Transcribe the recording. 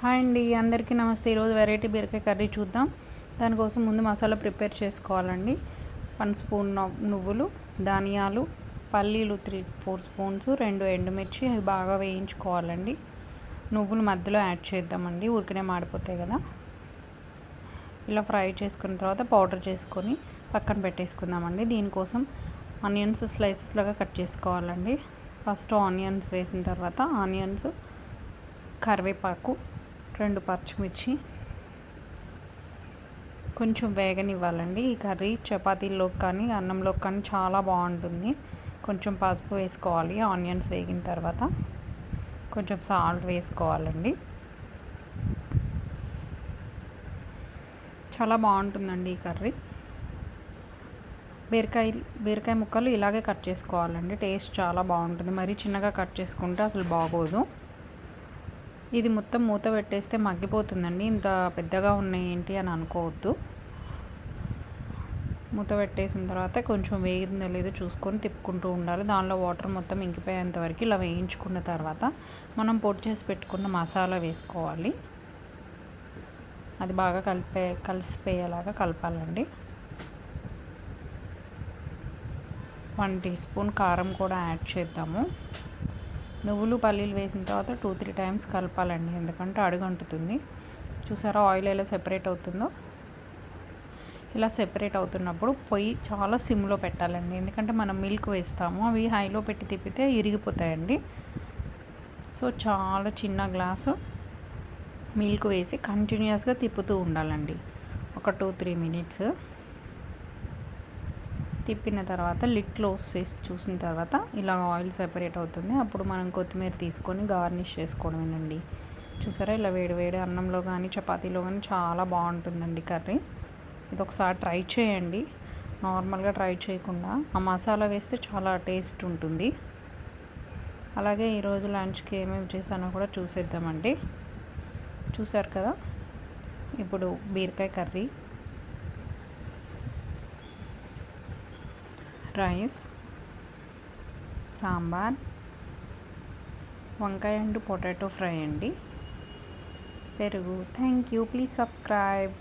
Hi అండి, అందరికీ నమస్తే. ఈరోజు వెరైటీ బీరకాయ కర్రీ చూద్దాం. దానికోసం ముందు మసాలా ప్రిపేర్ చేసుకోవాలండి. 1 స్పూన్ నువ్వులు, ధనియాలు, పల్లీలు 3-4 స్పూన్స్, 2 ఎండుమిర్చి అవి బాగా వేయించుకోవాలండి. నువ్వులు మధ్యలో యాడ్ చేద్దామండి, ఊరికనే మాడిపోతాయి కదా. ఇలా ఫ్రై చేసుకున్న తర్వాత పౌడర్ చేసుకొని పక్కన పెట్టేసుకుందామండి. దీనికోసం ఆనియన్స్ స్లైసెస్ లాగా కట్ చేసుకోవాలండి. ఫస్ట్ ఆనియన్స్ వేసిన తర్వాత ఆనియన్స్, కరివేపాకు, 2 పచ్చిమిర్చి కొంచెం వేగనివ్వాలండి. ఈ కర్రీ చపాతీల్లోకి కానీ అన్నంలోకి కానీ చాలా బాగుంటుంది. కొంచెం పసుపు వేసుకోవాలి. ఆనియన్స్ వేగిన తర్వాత కొంచెం సాల్ట్ వేసుకోవాలండి. చాలా బాగుంటుందండి ఈ కర్రీ. బీరకాయ ముక్కలు ఇలాగే కట్ చేసుకోవాలండి. టేస్ట్ చాలా బాగుంటుంది. మరీ చిన్నగా కట్ చేసుకుంటే అసలు బాగోదు. ఇది మొత్తం మూత పెట్టేస్తే మగ్గిపోతుందండి. ఇంత పెద్దగా ఉన్నాయి ఏంటి అని అనుకోవద్దు. మూత పెట్టేసిన తర్వాత కొంచెం వేగిందో లేదో చూసుకొని తిప్పుకుంటూ ఉండాలి. దానిలో వాటర్ మొత్తం ఇంకిపోయేంత వరకు ఇలా వేయించుకున్న తర్వాత మనం పొడి చేసి పెట్టుకున్న మసాలా వేసుకోవాలి. అది బాగా కలిసిపోయేలాగా కలపాలండి. 1 టీ స్పూన్ కారం కూడా యాడ్ చేద్దాము. నువ్వులు పల్లీలు వేసిన తర్వాత 2-3 టైమ్స్ కలపాలండి, ఎందుకంటే అడుగంటుతుంది. చూసారా ఆయిల్ ఎలా సెపరేట్ అవుతుందో. ఇలా సెపరేట్ అవుతున్నప్పుడు పొయ్యి చాలా సిమ్లో పెట్టాలండి, ఎందుకంటే మనం మిల్క్ వేస్తాము. అవి హైలో పెట్టి తిప్పితే ఇరిగిపోతాయండి. సో చాలా చిన్న గ్లాసు మిల్క్ వేసి కంటిన్యూస్గా తిప్పుతూ ఉండాలండి. ఒక 2-3 మినిట్స్ తిప్పిన తర్వాత లిడ్ క్లోజ్ చేసి చూసిన తర్వాత ఇలా ఆయిల్ సెపరేట్ అవుతుంది. అప్పుడు మనం కొత్తిమీర తీసుకొని గార్నిష్ చేసుకోవడమేనండి. చూసారా ఇలా వేడి అన్నంలో కానీ చపాతీలో కానీ చాలా బాగుంటుందండి కర్రీ. ఇది ఒకసారి ట్రై చేయండి. నార్మల్గా ట్రై చేయకుండా ఆ మసాలా వేస్తే చాలా టేస్ట్ ఉంటుంది. అలాగే ఈరోజు లంచ్కి ఏమేమి చేశానో కూడా చూసేద్దామండి. చూసారు కదా, ఇప్పుడు బీరకాయ కర్రీ, రైస్, సాంబార్, వంకాయ అండ్ పొటాటో ఫ్రై అండి, పెరుగు. Thank you. Please subscribe.